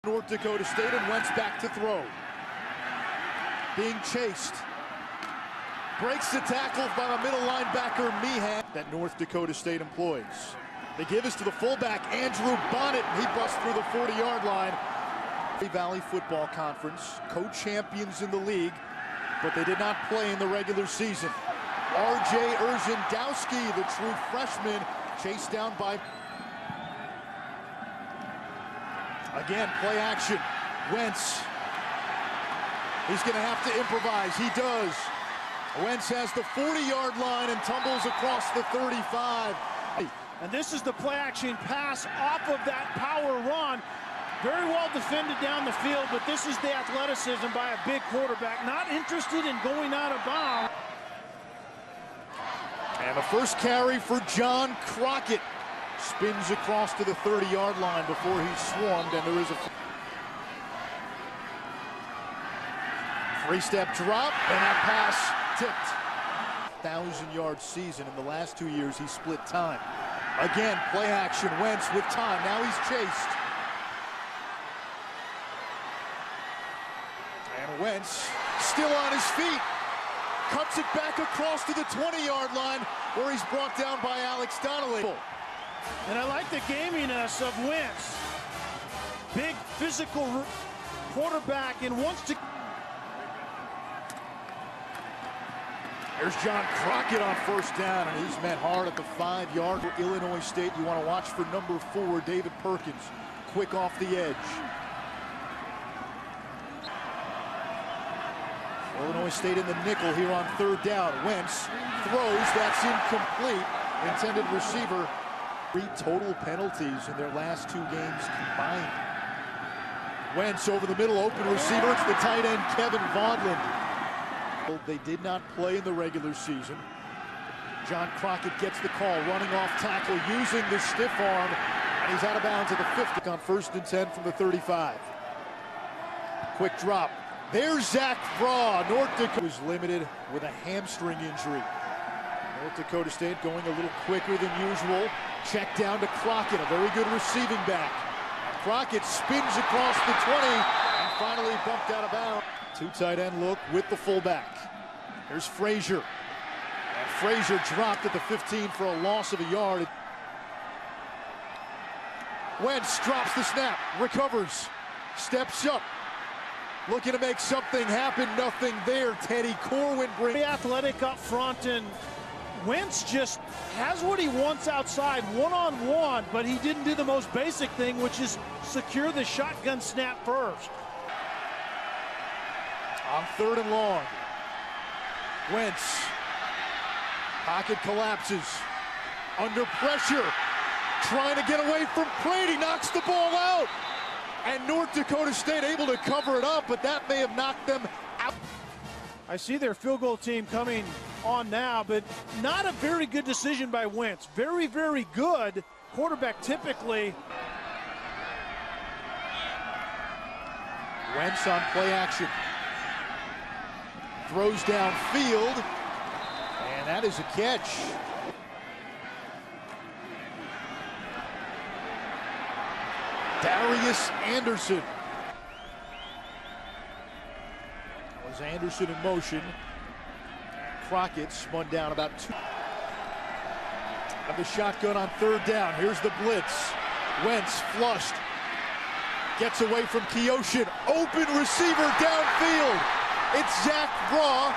North Dakota State, and Wentz back to throw. Being chased. Breaks the tackle by the middle linebacker, Haeg, that North Dakota State employs. They give us to the fullback, Andrew Bonnet, and he busts through the 40-yard line. Valley Football Conference, co-champions in the league, but they did not play in the regular season. R.J. Urzendowski, the true freshman, chased down by... Again, play action. Wentz. He's going to have to improvise. He does. Wentz has the 40-yard line and tumbles across the 35. And this is the play-action pass off of that power run. Very well defended down the field, but this is the athleticism by a big quarterback, not interested in going out of bounds. And the first carry for John Crockett. Spins across to the 30-yard line before he's swarmed, and there is a three-step drop, and that pass tipped. 1,000-yard season. In the last 2 years, he split time. Again, play action. Wentz with time. Now he's chased. And Wentz still on his feet. Cuts it back across to the 20-yard line, where he's brought down by Alex Donnelly. And I like the gaminess of Wentz. Big physical quarterback and wants to... There's John Crockett on first down, and he's met hard at the 5-yard. For Illinois State, you want to watch for number 4, David Perkins. Quick off the edge. Illinois State in the nickel here on third down. Wentz throws, that's incomplete. Intended receiver. 3 total penalties in their last 2 games combined. Wentz over the middle, open receiver. It's the tight end, Kevin Vaudland. They did not play in the regular season. John Crockett gets the call, running off tackle, using the stiff arm, and he's out of bounds at the 50 on 1st and 10 from the 35. Quick drop. There's Zach Braw. North Dakota was limited with a hamstring injury. North Dakota State going a little quicker than usual. Check down to Crockett, a very good receiving back. Crockett spins across the 20 and finally bumped out of bounds. 2 tight end look with the fullback. Here's Frazier. And Frazier dropped at the 15 for a loss of a yard. Wentz drops the snap, recovers, steps up. Looking to make something happen, nothing there. Teddy Corwin brings... Very athletic up front, and Wentz just has what he wants outside, one-on-one, but he didn't do the most basic thing, which is secure the shotgun snap first. On 3rd and long, Wentz, pocket collapses, under pressure, trying to get away from Brady, knocks the ball out, and North Dakota State able to cover it up, but that may have knocked them out. I see their field goal team coming on now, but not a very good decision by Wentz. Very, very good quarterback typically. Wentz on play action. Throws downfield, and that is a catch. Darius Anderson. That was Anderson in motion. Crockett spun down about 2. Have the shotgun on 3rd down. Here's the blitz. Wentz flushed. Gets away from Keoshin. Open receiver downfield. It's Zach Braw.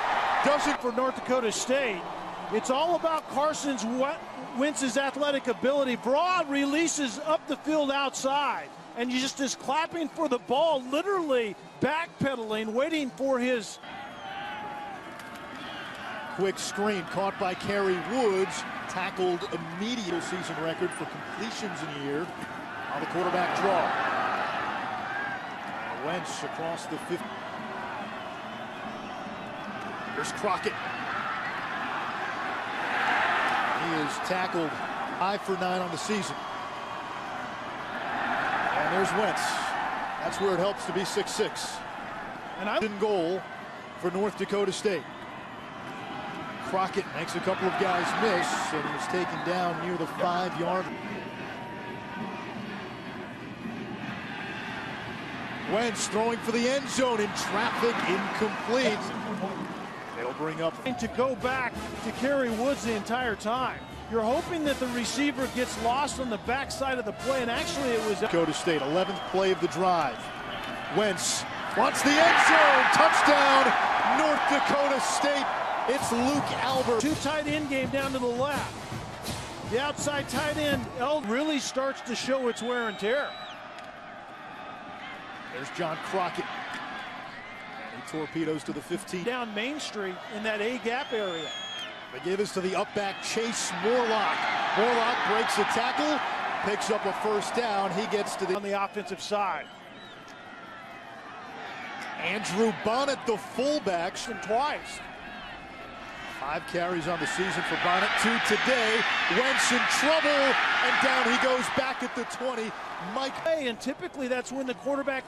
Doesn't for North Dakota State. It's all about Wentz's athletic ability. Braw releases up the field outside, and you just is clapping for the ball, literally backpedaling, waiting for his... Quick screen caught by Kerry Woods. Tackled immediate season record for completions in a year on the quarterback draw. Wentz across the 50. Here's Crockett. He is tackled 5 for 9 on the season. And there's Wentz. That's where it helps to be 6'6". And in goal for North Dakota State. Crockett makes a couple of guys miss and was taken down near the 5-yard. Wentz throwing for the end zone in traffic, incomplete. It'll bring up to go back to carry Woods the entire time. You're hoping that the receiver gets lost on the backside of the play, and actually it was Dakota State, 11th play of the drive. Wentz wants the end zone, touchdown, North Dakota State. It's Luke Albert. Two tight end game down to the left. The outside tight end really starts to show its wear and tear. There's John Crockett. And he torpedoes to the 15. Down Main Street in that A-gap area. They give us to the up-back Chase Morlock. Morlock breaks a tackle, picks up a first down. He gets to the on the offensive side. Andrew Bonnet, the fullback, twice. 5 carries on the season for Bonnet, 2 today. Wentz in trouble, and down he goes back at the 20. Mike. And typically that's when the quarterback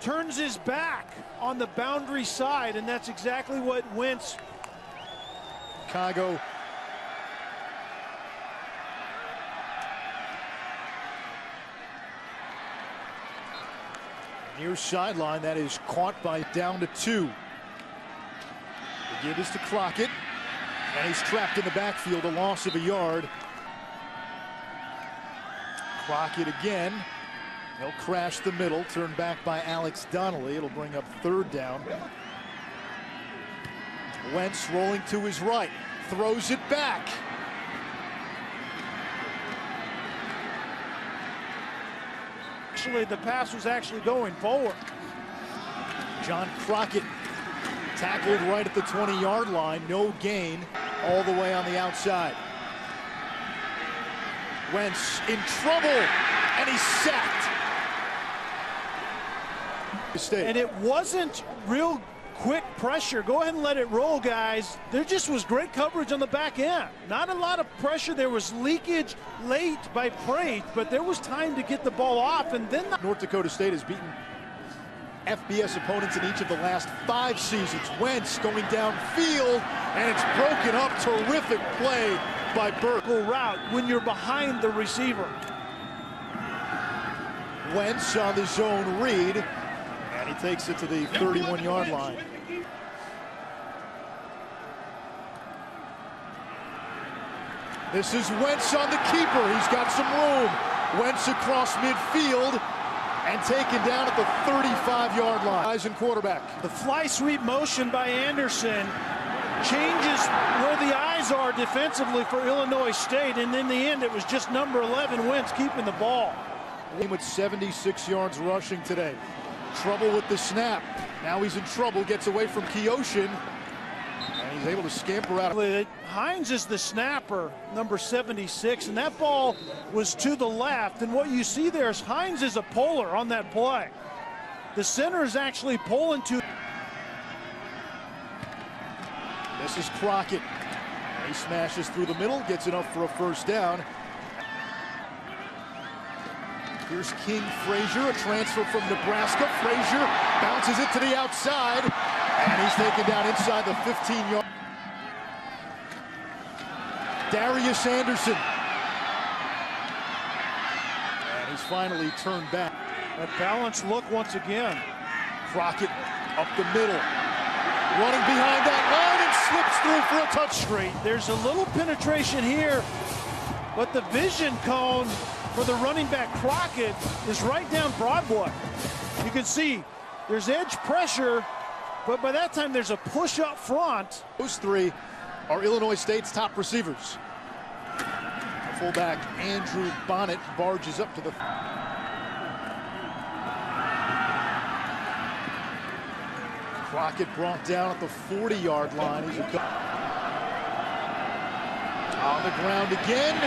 turns his back on the boundary side, and that's exactly what Wentz. Chicago. Near sideline, that is caught by down to 2. The give is to Crockett, and he's trapped in the backfield, a loss of a yard. Crockett again. He'll crash the middle, turned back by Alex Donnelly. It'll bring up 3rd down. Wentz rolling to his right, throws it back. Actually, the pass was actually going forward. John Crockett tackled right at the 20-yard line, no gain, all the way on the outside. Wentz in trouble, and he's sacked. And it wasn't real quick pressure. Go ahead and let it roll, guys. There just was great coverage on the back end. Not a lot of pressure. There was leakage late by Prate, but there was time to get the ball off. And then North Dakota State has beaten FBS opponents in each of the last 5 seasons. Wentz going downfield, and it's broken up. Terrific play by Burke. Route when you're behind the receiver. Wentz on the zone read, and he takes it to the 31-yard line. This is Wentz on the keeper. He's got some room. Wentz across midfield and taken down at the 35-yard line. Eyes and quarterback. The fly sweep motion by Anderson changes where the eyes are defensively for Illinois State, and in the end it was just number 11 Wentz keeping the ball. With 76 yards rushing today. Trouble with the snap. Now he's in trouble, gets away from Kioshin, and he's able to scamper out. Hines is the snapper, number 76, and that ball was to the left, and what you see there is Hines is a puller on that play. The center is actually pulling to. This is Crockett. He smashes through the middle, gets enough for a first down. Here's King Frazier, a transfer from Nebraska. Frazier bounces it to the outside, and he's taken down inside the 15-yard. Darius Anderson. And he's finally turned back. A balanced look once again. Crockett up the middle. Running behind that line and slips through for a touch. Straight. There's a little penetration here, but the vision cone for the running back Crockett is right down Broadway. You can see there's edge pressure, but by that time there's a push up front. Those 3 are Illinois State's top receivers. Fullback Andrew Bonnet barges up to the. Crockett brought down at the 40-yard line. He's on the ground again.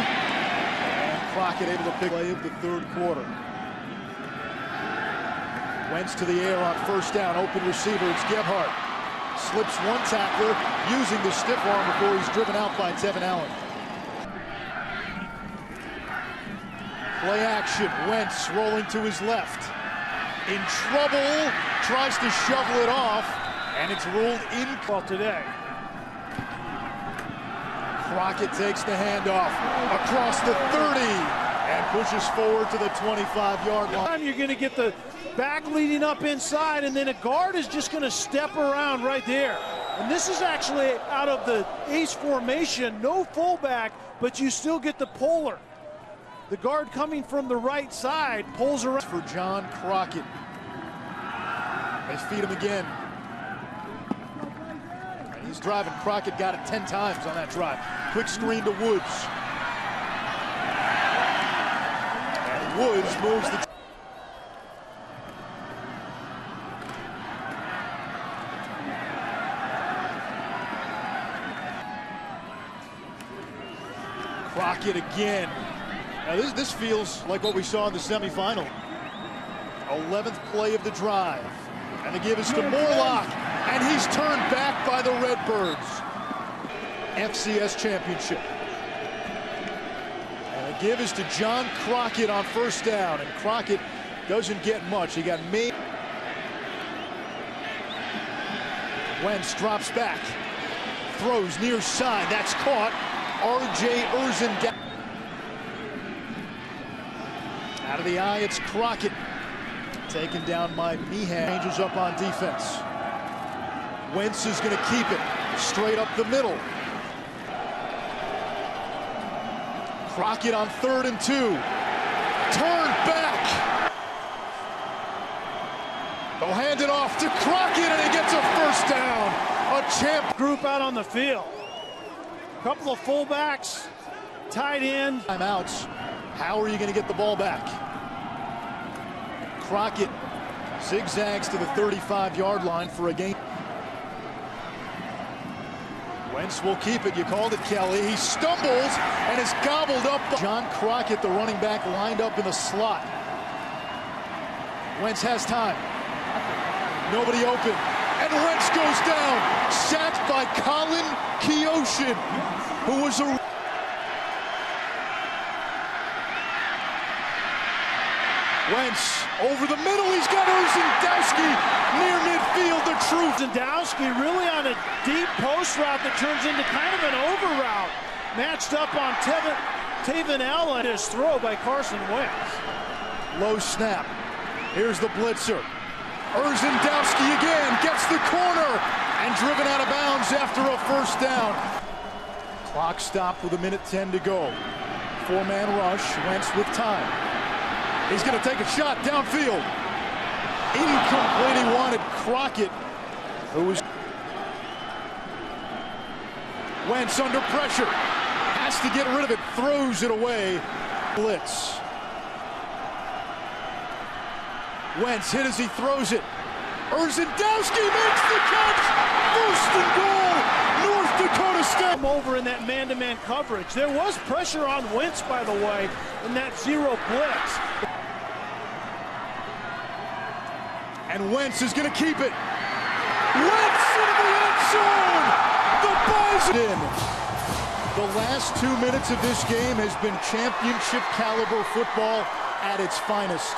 Crockett able to pick play of the 3rd quarter. Wentz to the air on first down. Open receiver. It's Gebhardt. Slips one tackler using the stiff arm before he's driven out by Tevin Allen. Play action. Wentz rolling to his left. In trouble. Tries to shovel it off. And it's ruled in. Well, today. Crockett takes the handoff across the 30 and pushes forward to the 25-yard line. You're going to get the back leading up inside, and then a guard is just going to step around right there. And this is actually out of the ace formation, no fullback, but you still get the polar. The guard coming from the right side pulls around. For John Crockett. They feed him again. And he's driving. Crockett got it 10 times on that drive. Quick screen to Woods. And Woods moves the... Crockett again. Now this feels like what we saw in the semifinal. 11th play of the drive. And the give is to Morlock. And he's turned back by the Redbirds. FCS championship. And the give is to John Crockett on first down. And Crockett doesn't get much. He got made. Wentz drops back. Throws near side. That's caught. R.J. Erzin. Out of the eye, it's Crockett. Taken down by Haeg. Changes up on defense. Wentz is going to keep it straight up the middle. Crockett on 3rd and 2. Turned back. They'll hand it off to Crockett, and he gets a first down. A champ. Group out on the field. Couple of fullbacks, tight end. Timeouts. How are you going to get the ball back? Crockett zigzags to the 35-yard line for a gain. Wentz will keep it. You called it, Kelly. He stumbles and is gobbled up. John Crockett, the running back, lined up in the slot. Wentz has time. Nobody open. And Wentz goes down. Sacked by Colin Keoshin, who was a... Wentz over the middle. He's got Urzendowski near midfield. The truth. Urzendowski really on a deep post route that turns into kind of an over route. Matched up on Tavon Allen. His throw by Carson Wentz. Low snap. Here's the blitzer. Urzendowski again gets the corner and driven out of bounds after a first down. Clock stopped with 1:10 to go. 4-man rush. Wentz with time. He's going to take a shot downfield. Incomplete. He wanted Crockett, who was... Wentz under pressure. Has to get rid of it. Throws it away. Blitz. Wentz hit as he throws it. Urzendowski makes the catch. First and goal. North Dakota State. Over in that man-to-man coverage. There was pressure on Wentz, by the way, in that zero blitz. And Wentz is going to keep it. Wentz into the end zone. The Bison. The last 2 minutes of this game has been championship caliber football at its finest.